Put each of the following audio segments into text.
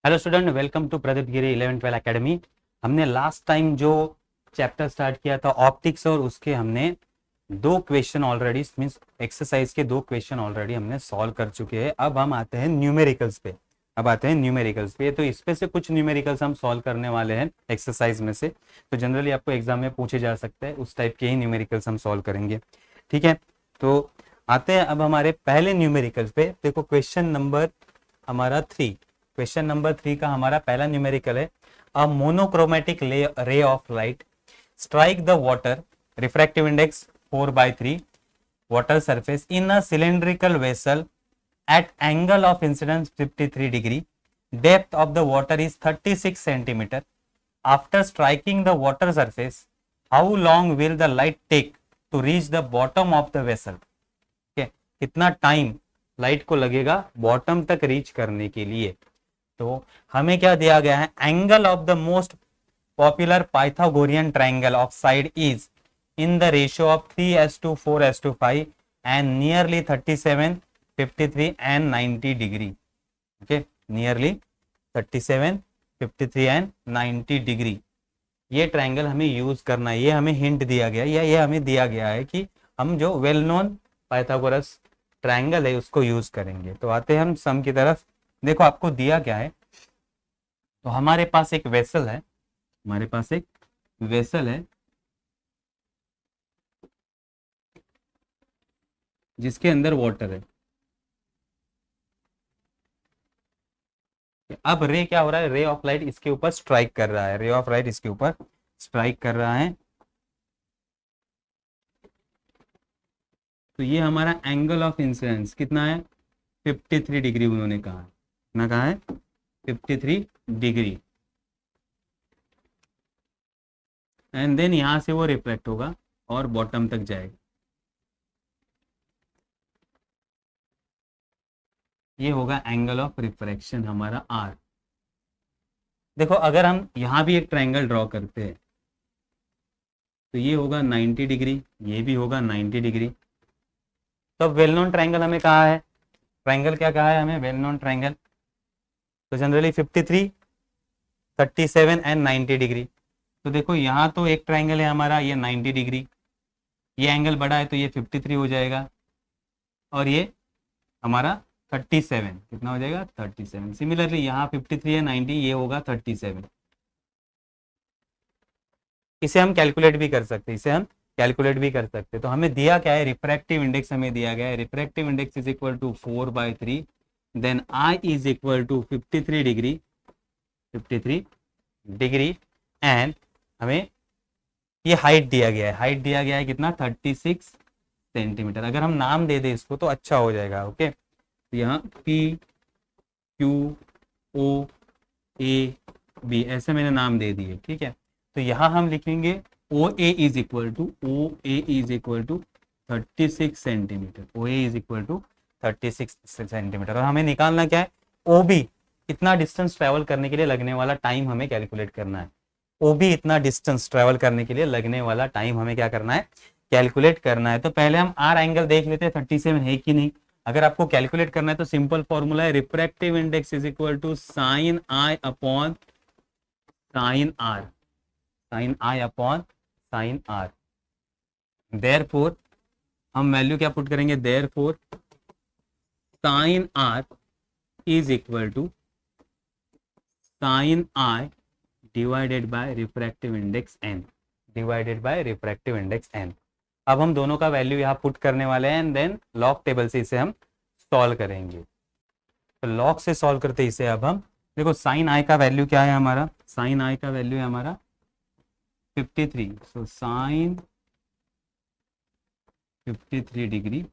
Hello student, welcome to Pradeep Giri 11-12 academy. हमने last time जो chapter start किया था ऑप्टिक्स, और उसके हमने दो क्वेश्चन ऑलरेडी मीन्स एक्सरसाइज के दो क्वेश्चन ऑलरेडी हमने सॉल्व कर चुके हैं। अब हम आते हैं न्यूमेरिकल्स पे। तो इसमें से कुछ न्यूमेरिकल्स हम सॉल्व करने वाले हैं एक्सरसाइज में से। तो जनरली आपको एग्जाम में पूछे जा सकते हैं, उस टाइप के ही न्यूमेरिकल्स हम सॉल्व करेंगे। ठीक है, तो आते हैं अब हमारे पहले न्यूमेरिकल्स पे। देखो क्वेश्चन नंबर हमारा 3। क्वेश्चन नंबर 3 का हमारा पहला न्यूमेरिकल है, a monochromatic ray of light strike the water, refractive index 4/3, water surface in a cylindrical vessel at angle of incidence 53 degree. Depth of the water is 36 centimeter. After striking the water surface, how long will the light take to reach the bottom of the vessel? okay, कितना time light को लगेगा bottom तक reach करने के लिए। तो हमें क्या दिया गया है, angle of the most popular Pythagorean triangle of side is in the ratio of 3:4:5 and nearly 37, 53 and 90 degree. Okay, nearly 37, 53 and 90 degree. ये ट्रायंगल हमें यूज करना है। ये हमें हिंट दिया गया या ये हमें दिया गया है कि हम जो वेल नोन पाइथागोरस ट्रायंगल है उसको यूज करेंगे। तो आते हैं हम सम की तरफ। देखो आपको दिया क्या है, तो हमारे पास एक वेसल है, हमारे पास एक वेसल है जिसके अंदर वाटर है। अब रे क्या हो रहा है, रे ऑफ लाइट इसके ऊपर स्ट्राइक कर रहा है, रे ऑफ लाइट इसके ऊपर स्ट्राइक कर रहा है। तो ये हमारा एंगल ऑफ इंसिडेंस कितना है, 53 डिग्री उन्होंने कहा है। कितना कहा है, 53 डिग्री। एंड देन यहां से वो रिफ्लेक्ट होगा और बॉटम तक जाएगा। ये होगा एंगल ऑफ रिफ्रैक्शन हमारा आर। देखो अगर हम यहां भी एक ट्रायंगल ड्रॉ करते हैं तो ये होगा 90 डिग्री, ये भी होगा 90 डिग्री। तो वेल नोन ट्रायंगल हमें कहा है, ट्रायंगल क्या कहा है हमें, वेल नोन ट्रायंगल। तो जनरली 53, 37 एंड 90 डिग्री। तो देखो यहाँ तो एक ट्रायंगल है हमारा, ये 90 डिग्री, ये एंगल बड़ा है तो ये 53 हो जाएगा, और ये हमारा 37 कितना हो जाएगा, 37। सिमिलरली यहाँ 53 है 90, ये होगा 37। इसे हम कैलकुलेट भी कर सकते हैं, इसे हम कैलकुलेट भी कर सकते हैं। तो हमें दिया क्या है, रिफ्रैक्टिव इंडेक्स हमें दिया गया है, refractive index is equal to 4/3, then I is equal to 53 degree, 53 degree, and हमें ये हाइट दिया गया है, हाइट दिया गया है कितना, 36 सेंटीमीटर। अगर हम नाम दे दें इसको तो अच्छा हो जाएगा। ओके, तो यहाँ P Q O A B ऐसे मैंने नाम दे दिए। ठीक है, तो यहाँ हम लिखेंगे O A is equal to 36 centimetre, O A is equal to 36 centimetre. और हमें निकालना क्या है, ओ बी इतना डिस्टेंस ट्रेवल करने के लिए लगने वाला टाइम हमें कैलकुलेट करना है। ओ बी इतना डिस्टेंस ट्रेवल करने के लिए लगने वाला टाइम हमें क्या करना है, कैलकुलेट करना है। तो पहले हम आर एंगल देख लेते हैं 37 है कि नहीं। अगर आपको कैलकुलेट करना है तो सिंपल फॉर्मूला है, refractive index is equal to sine I upon sine R, sine I upon sine R. Therefore हम वैल्यू क्या पुट करेंगे, therefore sine R is equal to sine I divided by refractive index N, divided by refractive index N. अब हम दोनों का value यहाँ put करने वाले हैं एंड देन लॉग टेबल से इसे हम सॉल्व करेंगे। तो लॉग से सॉल्व करते इसे अब हम, देखो साइन आई का वैल्यू क्या है हमारा, साइन आई का वैल्यू है हमारा 53। So sine 53 degree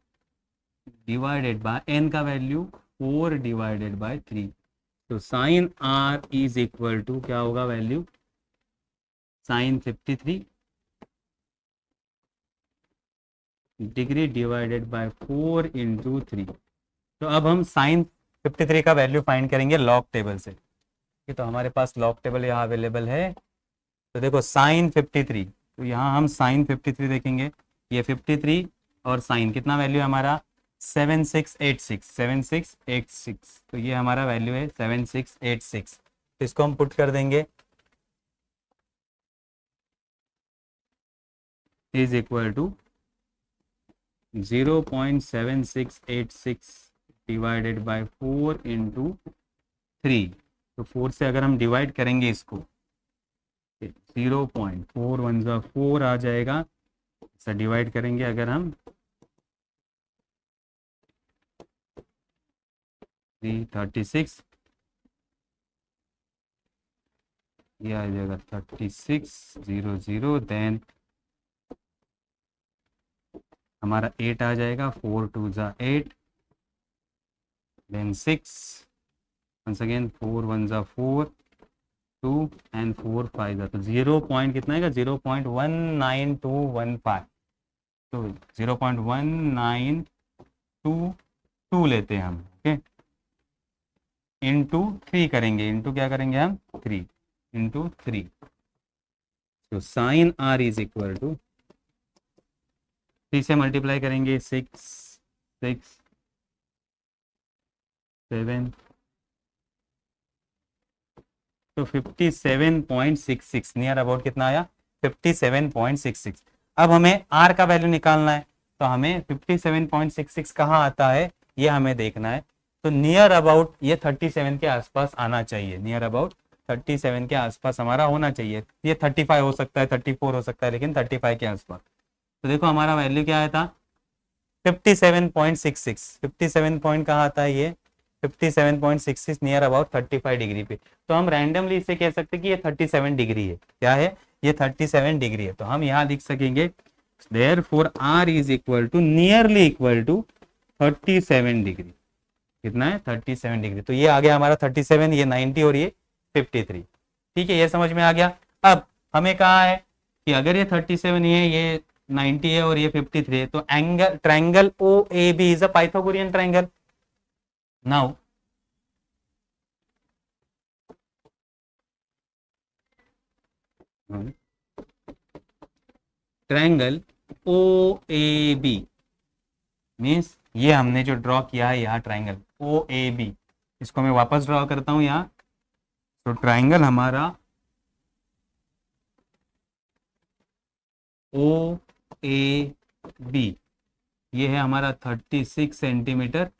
divided by N का वैल्यू 4 डिवाइडेड बाय 3। तो sine R is equal to क्या होगा value, sine 53 degree divided by 4 into 3। तो अब हम साइन 53 का वैल्यू फाइंड करेंगे लॉग टेबल से। तो हमारे पास लॉग टेबल यहाँ अवेलेबल है। तो देखो साइन 53, तो यहाँ हम साइन 53 देखेंगे, ये 53 और साइन कितना वैल्यू है हमारा 7686 तो ये हमारा वैल्यू है 7686। तो इसको हम पुट कर देंगे is equal to 0.7686 divided by 4 into 3। तो 4 से अगर हम डिवाइड करेंगे इसको 0.4 1 जा 4 आ जाएगा। ऐसा डिवाइड करेंगे अगर हम 336 ये आ जाएगा 3600 देन हमारा 8 आ जाएगा 4 2 जा 8 देन 6 once again 4 1 जा 4 2 एंड 4 5 जा तो 0 पॉइंट कितना आएगा 0.19215 तो 0.1922 लेते हैं हम ओके इंटू 3 करेंगे इंटू क्या करेंगे हम 3 इंटू 3 तो sine R is equal to 3 से मल्टीप्लाई करेंगे 6 6 7 तो 57.66 नियर अबाउट कितना आया 57.66। अब हमें r का वैल्यू निकालना है तो हमें 57.66 कहाँ आता है ये हमें देखना है। तो नियर अबाउट ये 37 के आसपास आना चाहिए, नियर अबाउट 37 के आसपास हमारा होना चाहिए। ये 35 हो सकता है 34 हो सकता है लेकिन 35 के आसपास। तो देखो हमारा वैल्यू क्या आया था 57.66। 57 पॉइंट कहाँ आता है ये 57.66 नियर अबाउट 35 डिग्री पे। तो हम रैंडमली इसे कह सकते हैं कि ये 37 डिग्री है। क्या है ये 37 डिग्री है। तो हम यहाँ लिख सकेंगे therefore r is equal to nearly equal to 37 degree. कितना है 37 डिग्री। तो ये आ गया हमारा 37 ये 90 और ये 53। ठीक है ये समझ में आ गया। अब हमें कहा है कि अगर ये 37 है ये 90 है और ये 53 है तो angle triangle OAB is a Pythagorean triangle. Now triangle OAB means ये हमने जो ड्रॉ किया है यहाँ ट्रायंगल OAB इसको मैं वापस ड्रॉ करता हूँ यहाँ। तो ट्रायंगल हमारा OAB ये है हमारा 36 सेंटीमीटर।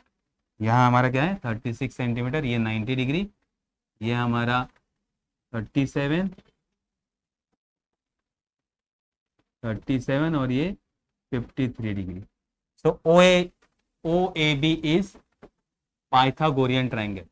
यहाँ हमारा क्या है 36 सेंटीमीटर ये 90 डिग्री ये हमारा 37 और ये 53 degree. So OAB is Pythagorean triangle.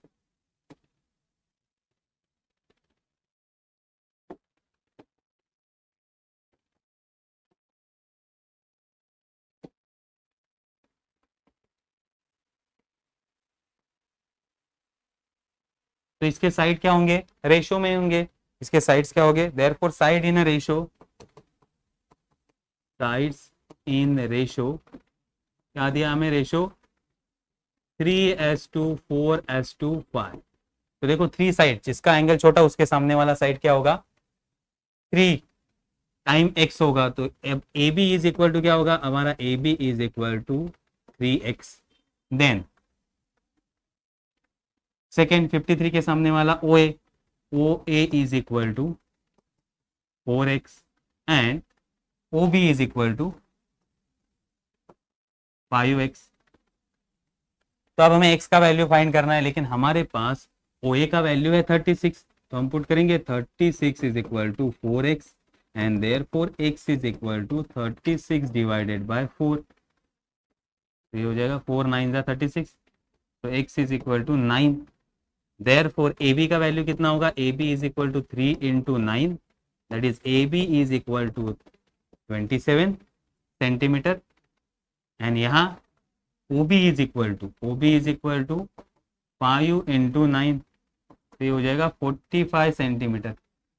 तो इसके साइड क्या होंगे रेशो में होंगे। इसके साइड्स क्या होंगे therefore side in ratio sides in ratio क्या दिया हमें रेशो 3:4:5। तो देखो 3 साइड जिसका एंगल छोटा उसके सामने वाला साइड क्या होगा 3 टाइम x होगा। तो AB इज इक्वल टू क्या होगा हमारा AB is equal to 3x। Then second 53 के सामने वाला OA is equal to 4x and OB is equal to 5x। तो अब हमें x का वैल्यू फाइंड करना है लेकिन हमारे पास OA का वैल्यू है 36। तो हम पुट करेंगे 36 is equal to 4x and therefore x is equal to 36 divided by 4। तो ये हो जाएगा 4 9 जा 36 तो x is equal to 9। Therefore AB का वैल्यू कितना होगा AB is equal to 3 into 9 that is AB is equal to 27 centimetre and यहाँ OB is equal to 5 into 9 तो ये हो जाएगा 45 सेंटीमीटर।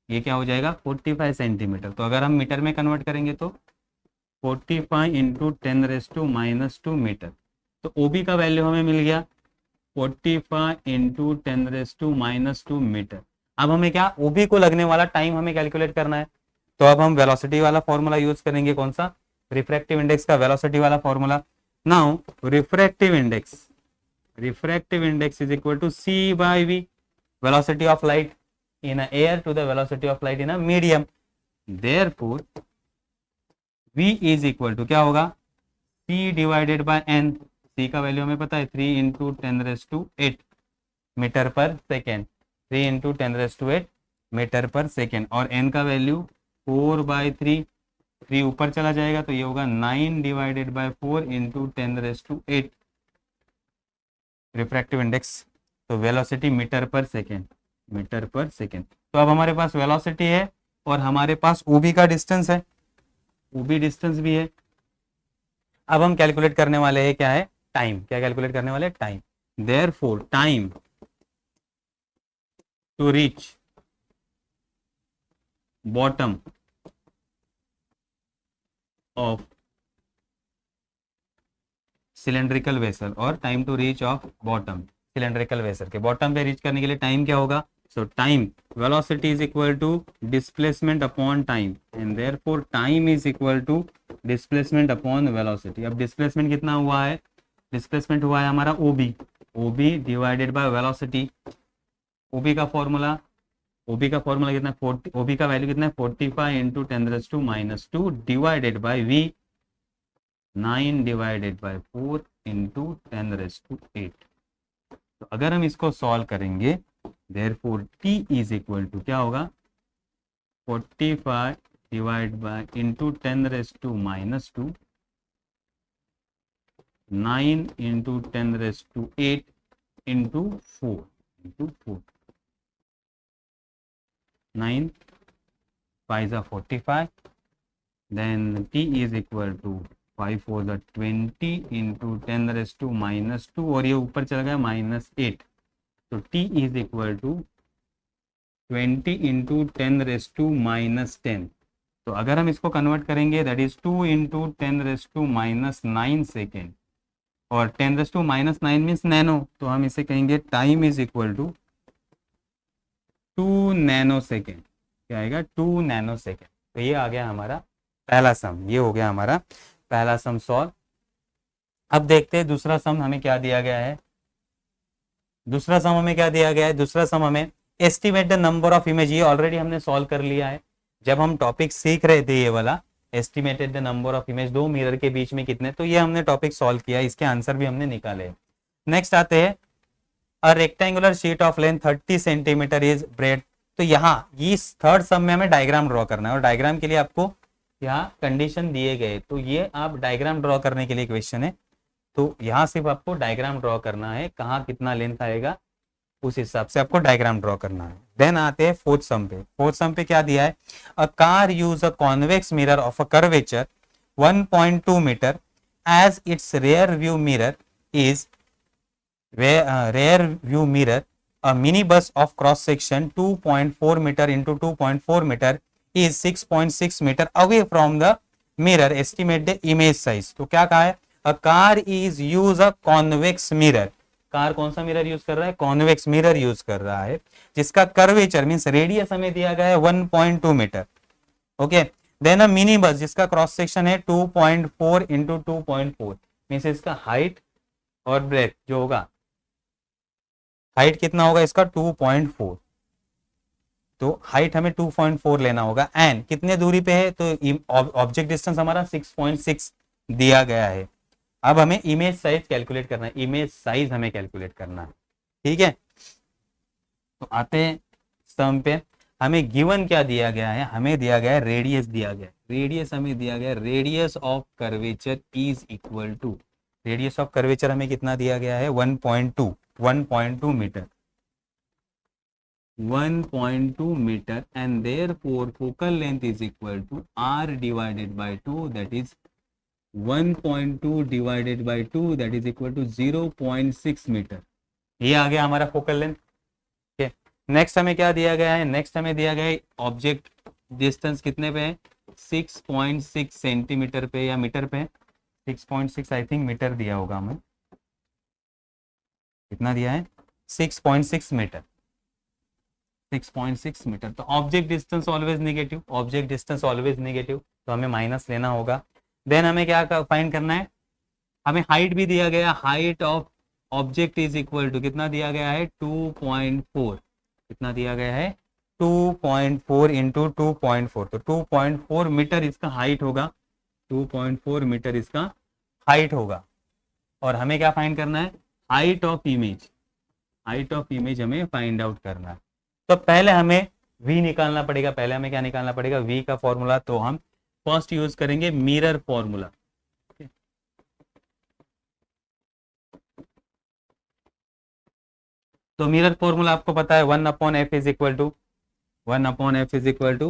ये क्या हो जाएगा 45 सेंटीमीटर। तो अगर हम मीटर में कन्वर्ट करेंगे तो 45 इंटू 10⁻² मीटर। तो OB का वैल्यू हमें मिल गया 45 इंटू 10⁻² मीटर। अब हमें क्या OB को लगने वाला टाइम हमें कैलकुलेट करना है। तो अब हम वेलोसिटी वाला फॉर्मूला यूज करेंगे कौन सा रिफ्रैक्टिव इंडेक्स का वेलोसिटी वाला formula. Now refractive index is equal to c by v, velocity of light in a air to the velocity of light in a medium. Therefore v is equal to क्या होगा, c divided by n. c का value हमें पता है 3 into 10⁸ metre पर second, 3 into 10⁸ metre पर second, और n का वैल्यू 4/3, 3 ऊपर चला जाएगा तो ये होगा 9 divided by 4 into 10⁸ refractive index, तो वेलोसिटी मीटर पर सेकेंड, मीटर पर सेकेंड. तो अब हमारे पास वेलोसिटी है और हमारे पास ओबी का डिस्टेंस है, ओबी डिस्टेंस भी है. अब हम कैलकुलेट करने वाले हैं क्या है, टाइम. क्या कैलकुलेट करने वाले हैं, time. Therefore time to reach bottom of cylindrical vessel, और time to reach of bottom cylindrical vessel के बॉटम पे रीच करने के लिए टाइम क्या होगा. So time, velocity is equal to displacement upon time, and therefore time is equal to displacement upon velocity. अब displacement कितना हुआ है, डिस्प्लेसमेंट हुआ है हमारा OB, OB divided by velocity. OB का फॉर्मूला कितना है 40, ओबी का वैल्यू कितना है 45 इंटू 10⁻² डिवाइडेड बाय वी 9 डिवाइडेड बाय 4 इंटू 10⁸. तो अगर हम इसको सॉल्व करेंगे, therefore t is equal to क्या होगा, 45 divide by into 10⁻², 9 into 10⁸ into 4, 9 5 45, then t is equal to 5 4 20 into 10⁻², और ये ऊपर चला गया -8, तो t is equal to 20 into 10⁻⁻10. तो अगर हम इसको कन्वर्ट करेंगे दैट इज 2 इंटू 10⁻⁹ सेकेंड, और 10⁻⁹ मीन्स नैनो, तो हम इसे कहेंगे time is equal to 2 nano second. क्या आएगा, 2 नैनो सेकेंड. तो ये आ गया हमारा पहला सम, ये हो गया हमारा पहला सम सॉल्व. अब देखते हैं दूसरा सम हमें क्या दिया गया है. दूसरा सम हमें क्या दिया गया है, दूसरा सम हमें estimate the number of image, ये ऑलरेडी हमने सॉल्व कर लिया है जब हम टॉपिक सीख रहे थे, ये वाला estimated the number of image, दो मिरर के बीच में कितने, तो ये हमने टॉपिक सॉल्व किया, इसके आंसर भी हमने निकाले. नेक्स्ट आते हैं a rectangular sheet of length 30 centimetre is bread. तो यहाँ इस थर्ड सम में हमें डायग्राम ड्रॉ करना है, और डायग्राम के लिए आपको यहाँ कंडीशन दिए गए, तो ये आप डायग्राम ड्रॉ करने के लिए क्वेश्चन है, तो यहाँ सिर्फ आपको डायग्राम ड्रॉ करना है, कहाँ कितना लेंथ आएगा उस हिसाब से आपको डायग्राम ड्रॉ करना है. देन आते हैं फोर्थ सम पे. फोर्थ सम पे क्या दिया है, a car use a convex mirror of a curvature 1.2 metre as its rear view mirror is a minibus of cross section 2.4 meter into 2.4 meter is 6.6 meter away from the mirror. Estimate the image size. तो क्या कहा है, a car is use a convex mirror. Car कौन सा mirror use कर रहा है, convex mirror use कर रहा है, जिसका कर्वेचर मींस रेडियस हमें दिया गया है 1.2 metre. Okay, then a minibus जिसका क्रॉस सेक्शन है 2.4 इंटू 2.4 मींस इसका हाइट और ब्रेथ जो होगा, हाइट कितना होगा इसका 2.4, तो हाइट हमें 2.4 लेना होगा. एंड कितने दूरी पे है, तो ऑब्जेक्ट डिस्टेंस हमारा 6.6 दिया गया है. अब हमें इमेज साइज कैलकुलेट करना है, इमेज साइज हमें कैलकुलेट करना है. ठीक है, तो आते हैं सम पे. हमें गिवन क्या दिया गया है, हमें दिया गया है रेडियस दिया गया है, रेडियस हमें दिया गया है, radius of curvature is equal to, radius of curvature हमें कितना दिया गया है 1.2 metre, 1.2 metre, and therefore focal length is equal to r divided by 2, that is 1.2 divided by 2, that is equal to 0.6 metre. ये आ गया हमारा फोकल लेंथ. ठीक है, नेक्स्ट हमें क्या दिया गया है, नेक्स्ट हमें दिया गया है ऑब्जेक्ट डिस्टेंस कितने पे है, 6.6 सेंटीमीटर पे या मीटर पे, 6.6 आई थिंक मीटर दिया होगा हमें, कितना दिया है 6.6 मीटर, 6.6 मीटर. तो object distance always negative, object distance always negative, तो हमें माइनस लेना होगा. देन हमें क्या फाइंड करना है, हमें हाइट भी दिया गया, height of object is equal to कितना दिया गया है 2.4, कितना दिया गया है 2.4 इंटू 2.4, तो 2.4 मीटर इसका हाइट होगा, 2.4 मीटर इसका हाइट होगा। और हमें क्या फाइंड करना है, height of image, height of image हमें फाइंड आउट करना है। तो पहले हमें v निकालना पड़ेगा, पहले हमें क्या निकालना पड़ेगा v का फॉर्मूला, तो हम फर्स्ट यूज करेंगे मिरर फॉर्मूला। तो मिरर फॉर्मूला आपको पता है 1/f is equal to 1/f is equal to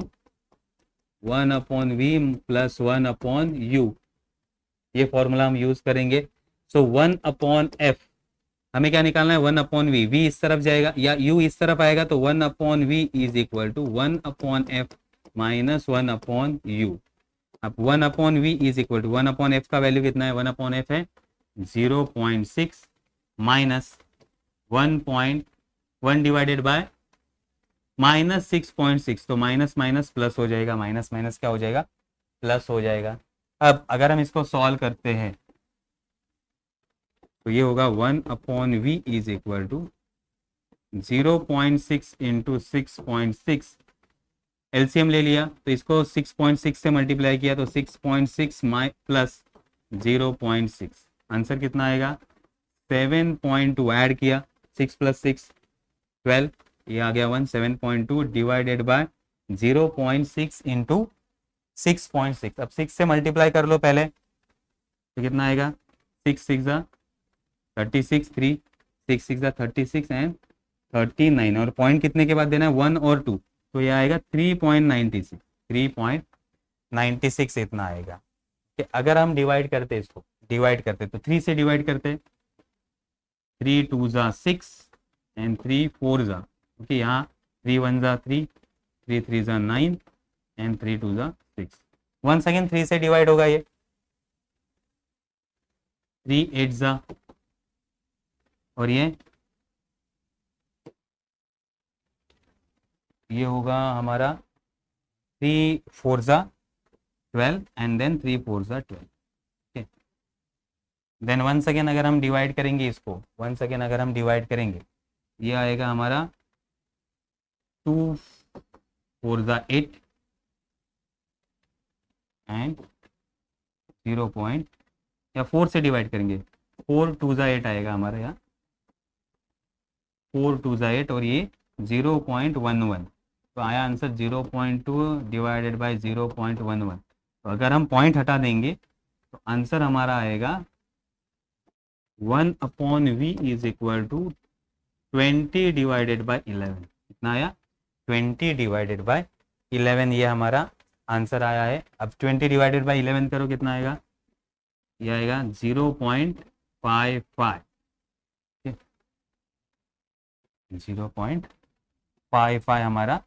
1/v plus 1/u, ये फॉर्मूला हम यूज करेंगे। सो 1/f हमें क्या निकालना है 1/v, v इस तरफ जाएगा या u इस तरफ आएगा, तो 1/v is equal to 1/f minus 1/u। अब 1/v is equal to 1/f का वैल्यू कितना है, 1/f है 0.6 माइनस 1.1 डिवाइडेड बाय माइनस 6.6, तो माइनस माइनस प्लस हो जाएगा, माइनस माइनस क्या हो जाएगा, प्लस हो जाएगा। अब अगर हम इसको सॉल्व करते हैं तो ये होगा 1/v is equal to 0.6 into 6.6, LCM ले लिया तो इसको 6.6 से मल्टीप्लाई किया तो 6.6 प्लस 0.6, आंसर कितना आएगा 7.2, ऐड किया 6 प्लस 6 12, ये आ गया 1, 7.2 डिवाइडेड बाय 0.6 इंटू 6.6। अब 6 से मल्टीप्लाई कर लो पहले, तो कितना आएगा 6 6 36, 3 6 6 36 एंड 39, और पॉइंट कितने के बाद देना है 1 और 2, तो ये आएगा 3.96, 3.96 इतना आएगा। कि अगर हम डिवाइड करते, इसको डिवाइड करते तो 3 से डिवाइड करते, 3 2 6 एंड 3 4 ओके, यहाँ 3 1 3, 3 3 9 एंड 3 2 6, वन सेकेंड 3 से डिवाइड होगा ये, 3 8 और ये होगा हमारा 3 4 12 and then 3 4 12, okay. Then once again अगर हम डिवाइड करेंगे इसको, वंस अगेन अगर हम डिवाइड करेंगे, ये आएगा हमारा 2 4 8 एंड 0 पॉइंट, या 4 से डिवाइड करेंगे 4 2 8 आएगा हमारा, यहाँ 4 2 8 और ये 0.11, तो आया आंसर 0.2 डिवाइडेड बाय 0.11। तो अगर हम पॉइंट हटा देंगे तो आंसर हमारा आएगा 1/v is equal to 20 divided by 11, कितना आया 20 डिवाइडेड बाय 11, ये हमारा आंसर आया है। अब 20 डिवाइडेड बाय 11 करो, कितना आएगा, ये आएगा 0.55, 0.55 हमारा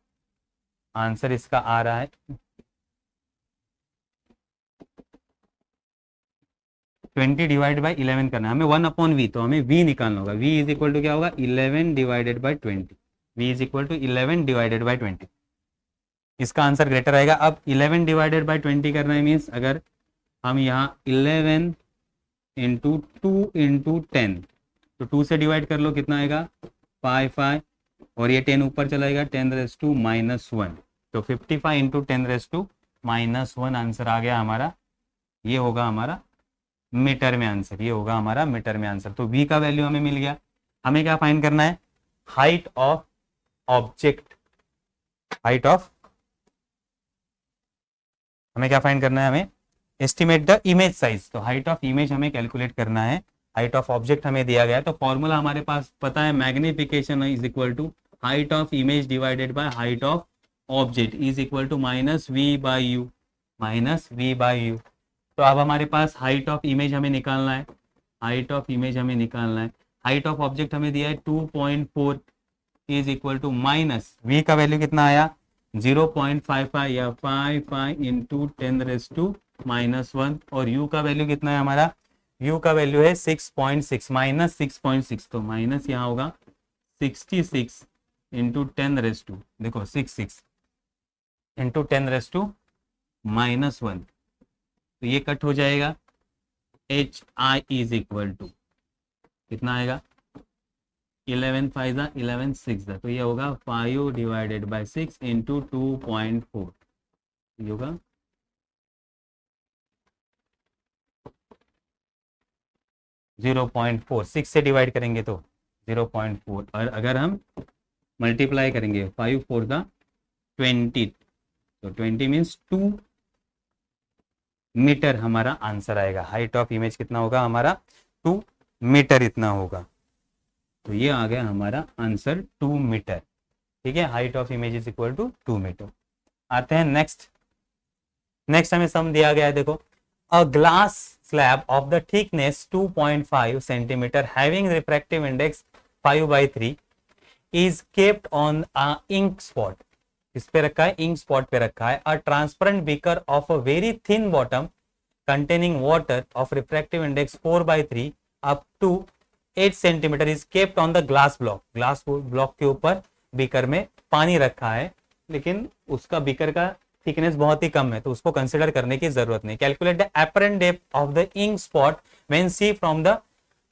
आंसर इसका आ रहा है। 20 डिवाइड बाई 11 करना है हमें 1/v, तो हमें v निकालना होगा, v इज इक्वल टू क्या होगा 11 divided by 20, v is equal to 11 divided by 20, इसका आंसर ग्रेटर आएगा। अब 11 डिवाइडेड बाई 20 करना है मीन्स अगर हम यहाँ 11 इंटू 2 इंटू 10, तो 2 से डिवाइड कर लो, कितना आएगा 5 और ये 10 ऊपर चलाएगा 10⁻⁻1, तो 55 इंटू 10⁻⁻1 आंसर आ गया हमारा, ये होगा हमारा मीटर में आंसर, ये होगा हमारा मीटर में आंसर। तो v का वैल्यू हमें मिल गया। हमें क्या फाइंड करना है, height of object, height of, हमें क्या फाइंड करना है, हमें एस्टिमेट द इमेज साइज, तो हाइट ऑफ इमेज हमें कैलकुलेट करना है। हाइट ऑफ ऑब्जेक्ट हमें दिया गया है, तो फॉर्मूला हमारे पास पता है, magnification is equal to height of image divided by height of object is equal to -v by U, -v by U. तो अब हमारे पास हाइट ऑफ इमेज हमें निकालना है, हाइट ऑफ इमेज हमें निकालना है। हाइट ऑफ ऑब्जेक्ट हमें दिया है 2.4 is equal to minus v का वैल्यू कितना आया 0.55 या 55 इंटू 10⁻⁻1, और u का वैल्यू कितना है हमारा, u का वैल्यू है 6.6 माइनस 6.6, तो माइनस यहाँ होगा 66 इंटू 10⁻, देखो 66 इंटू 10⁻⁻1, तो ये कट हो जाएगा, H I is equal to कितना आएगा 11 5 जा 11 6 जा, तो ये होगा 5 डिवाइडेड बाई 6 इंटू 2.4, ये होगा 0.4, 6 से डिवाइड करेंगे तो 0.4, और अगर हम मल्टीप्लाई करेंगे 5 4 जा 20, तो 20 मीन्स 2 मीटर हमारा आंसर आएगा। हाइट ऑफ इमेज कितना होगा हमारा 2 मीटर इतना होगा, तो ये आ गया हमारा आंसर 2 मीटर। ठीक है, height of image is equal to 2 metre. आते हैं नेक्स्ट। नेक्स्ट हमें सम दिया गया है, देखो a glass slab of the thickness 2.5 centimetre having refractive index 5/3 is kept on a ink spot. इस पे रखा है, इंक स्पॉट पे रखा है। A transparent beaker of a very thin bottom containing water of refractive index 4/3 up to 8 centimetre is kept on the glass block. Glass block के ऊपर beaker में पानी रखा है, लेकिन उसका बीकर का थिकनेस बहुत ही कम है, तो उसको कंसिडर करने की जरूरत नहीं। Calculate the apparent depth of the ink spot when see from the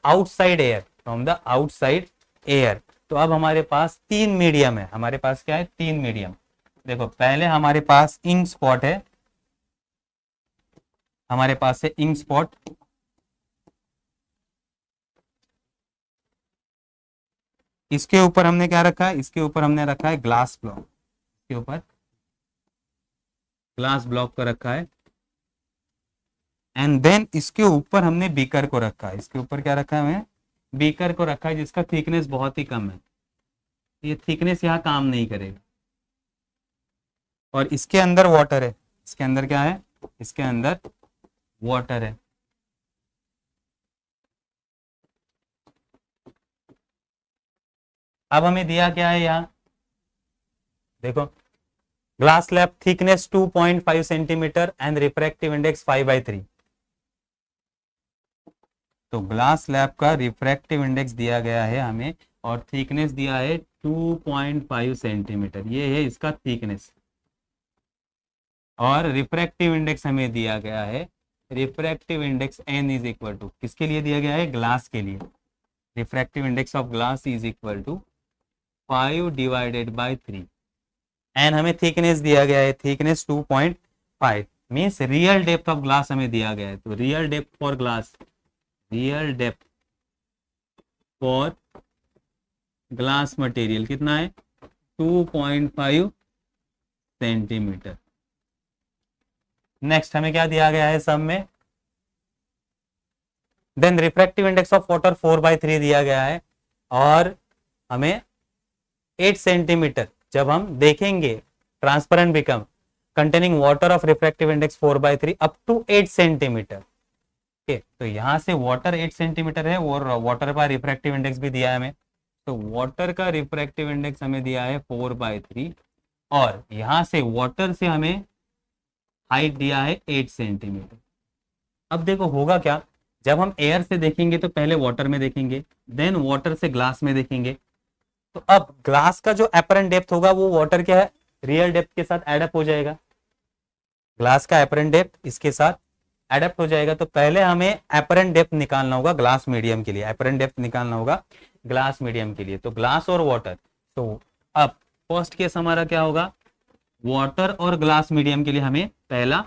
outside air, from the outside air. तो अब हमारे पास 3 मीडियम है, हमारे पास क्या है 3 मीडियम। देखो पहले हमारे पास इंक स्पॉट है, हमारे पास है इंक स्पॉट, इसके ऊपर हमने क्या रखा है, इसके ऊपर हमने रखा है ग्लास ब्लॉक, इसके ऊपर ग्लास ब्लॉक को रखा है। एंड देन इसके ऊपर हमने बीकर को रखा है, इसके ऊपर क्या रखा है हमें बीकर को रखा है, जिसका थिकनेस बहुत ही कम है, ये थिकनेस यहाँ काम नहीं करेगा। और इसके अंदर वाटर है, इसके अंदर क्या है, इसके अंदर वाटर है। अब हमें दिया क्या है यहाँ, देखो glass slab thickness 2.5 centimetre and refractive index 5/3। तो ग्लास स्लैब का रिफ्रैक्टिव इंडेक्स दिया गया है हमें, और थिकनेस दिया है 2.5 सेंटीमीटर, ये है इसका थिकनेस। और रिफ्रैक्टिव इंडेक्स हमें दिया गया है, refractive index n is equal to, किसके लिए दिया गया है, ग्लास के लिए। Refractive index of glass is equal to 5 divided by 3, and हमें थिकनेस दिया गया है, thickness 2.5 means real depth of glass हमें दिया गया है। तो real depth for glass, real depth for glass material कितना है 2.5 सेंटीमीटर। नेक्स्ट हमें क्या दिया गया है सब में, then refractive index of water 4/3 दिया गया है, और हमें 8 सेंटीमीटर जब हम देखेंगे transparent become containing water of refractive index 4/3 up to 8 centimetre. Okay, तो यहां से वाटर 8 सेंटीमीटर है, और वाटर का रिफ्रैक्टिव इंडेक्स भी दिया है हमें। तो वाटर का रिफ्रैक्टिव इंडेक्स हमें दिया है 4/3, और यहां से वाटर से हमें हाइट दिया है 8 सेंटीमीटर। अब देखो होगा क्या, जब हम एयर से देखेंगे तो पहले वाटर में देखेंगे, देन वाटर से ग्लास में देखेंगे। तो अब ग्लास का जो अपरेंट डेप्थ होगा वो वाटर क्या है रियल डेप्थ के साथ एडअप हो जाएगा, ग्लास का अपरेंट डेप्थ इसके साथ एडप्ट हो जाएगा। तो पहले हमें अपरेंट डेप्थ निकालना होगा ग्लास मीडियम के लिए, अपरेंट डेप्थ निकालना होगा ग्लास मीडियम के लिए, तो ग्लास और वाटर। तो अब फर्स्ट केस हमारा क्या होगा, वाटर और ग्लास मीडियम के लिए हमें पहला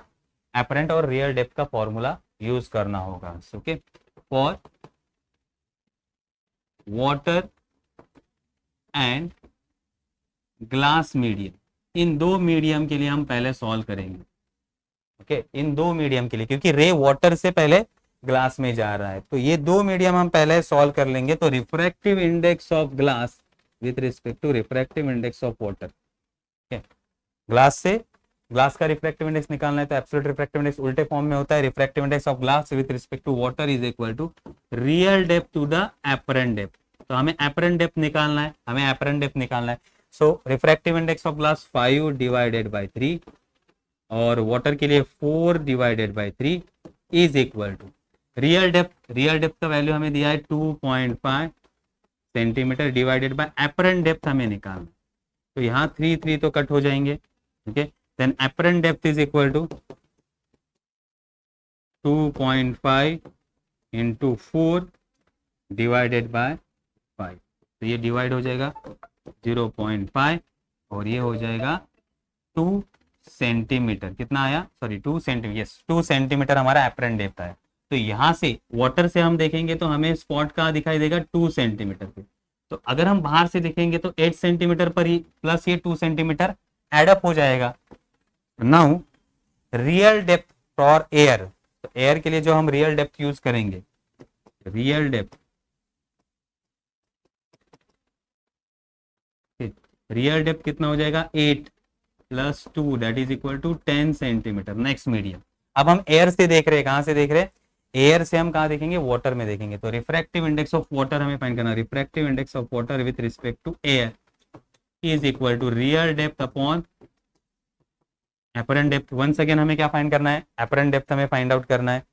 अपरेंट और रियल डेप्थ का फॉर्मूला यूज करना होगा। Okay, for water and glass medium, इन दो मीडियम के लिए हम पहले सॉल्व करेंगे। ओके, इन दो मीडियम के लिए, क्योंकि रे वाटर से पहले ग्लास में जा रहा है, तो ये दो मीडियम हम पहले सॉल्व कर लेंगे। तो refractive index of glass with respect to refractive index of water, glass से ग्लास का रिफ्रैक्टिव इंडेक्स निकालना है, तो एब्सोल्यूट रिफ्रैक्टिव इंडेक्स उल्टे फॉर्म में होता है, refractive index of glass with respect to water is equal to real depth to the apparent depth. तो हमें एपरेंट डेप्थ निकालना है, हमें एपरेंट डेप्थ निकालना है। So refractive index of glass 5 divided by 3, और वाटर के लिए 4 divided by 3 is equal to real depth, real depth का वैल्यू हमें दिया है 2.5 centimetre divided by apparent depth हमें निकालना। तो यहाँ 3 तो कट हो जाएंगे। Okay, then apparent depth is equal to 2.5 into 4 divided by 5, तो ये डिवाइड हो जाएगा 0.5 और ये हो जाएगा 2 सेंटीमीटर। कितना आया, सॉरी 2 सेंटीमीटर, यस 2 सेंटीमीटर हमारा एप्रन डेप्थ आया। तो यहाँ से वाटर से हम देखेंगे तो हमें स्पॉट कहाँ दिखाई देगा, 2 सेंटीमीटर पे। तो अगर हम बाहर से देखेंगे तो 8 सेंटीमीटर पर ही प्लस ये 2 सेंटीमीटर एडअप हो जाएगा। Now real depth for air, तो एयर के लिए जो हम रियल डेप्थ यूज करेंगे, रियल डेप्थ, रियल डेप्थ कितना हो जाएगा 8 plus 2 that is equal to 10 centimetre. Next medium, अब हम एयर से देख रहे हैं, कहां से देख रहे हैं, एयर से हम कहां देखेंगे, वाटर में देखेंगे। तो रिफ्रैक्टिव इंडेक्स ऑफ वाटर हमें फाइंड करना, refractive index of water with respect to air is equal to real depth upon apparent depth. Once again हमें क्या फाइंड करना है, एपरेंट डेप्थ हमें फाइंड आउट करना है।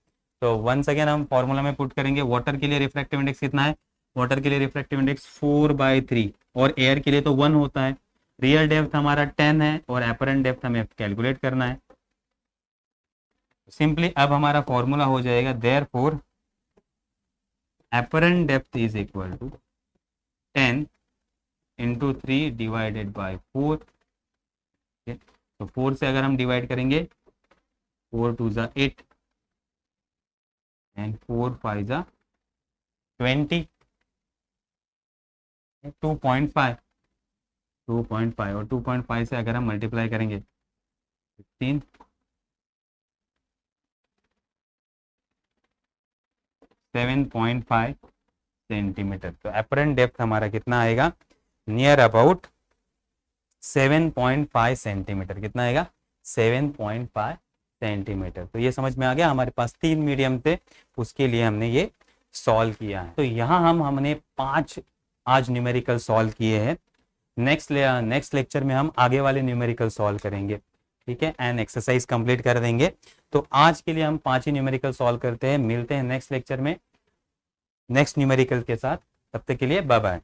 तो वंस अगेन हम फॉर्मूला में पुट करेंगे, वाटर के लिए रिफ्रैक्टिव इंडेक्स कितना है, वाटर के लिए रिफ्रैक्टिव इंडेक्स 4/3 और एयर के लिए तो 1 होता है। रियल डेप्थ हमारा 10 है और एपरेंट डेप्थ हमें कैलकुलेट करना है। सिंपली अब हमारा फॉर्मूला हो जाएगा, therefore apparent depth is equal to 10 into 3 divided by 4। तो 4 से अगर हम डिवाइड करेंगे, 4 2 ज़ा 8 एंड 4 5 ज़ा 20, 2.5 और 2.5 से अगर हम मल्टीप्लाई करेंगे 15, 7.5 सेंटीमीटर। तो एपरेंट डेप्थ हमारा कितना आएगा, नियर अबाउट 7.5 सेंटीमीटर। कितना आएगा, 7.5 सेंटीमीटर। तो ये समझ में आ गया, हमारे पास 3 मीडियम थे, उसके लिए हमने ये सॉल्व किया है। तो यहाँ हमने 5 आज न्यूमेरिकल सॉल्व किए हैं। नेक्स्ट लेक्चर में हम आगे वाले न्यूमेरिकल सॉल्व करेंगे, ठीक है, एंड एक्सरसाइज कंप्लीट कर देंगे। तो आज के लिए हम 5 ही न्यूमेरिकल सॉल्व करते हैं, मिलते हैं नेक्स्ट लेक्चर में नेक्स्ट न्यूमेरिकल के साथ। तब तक के लिए बाय बाय।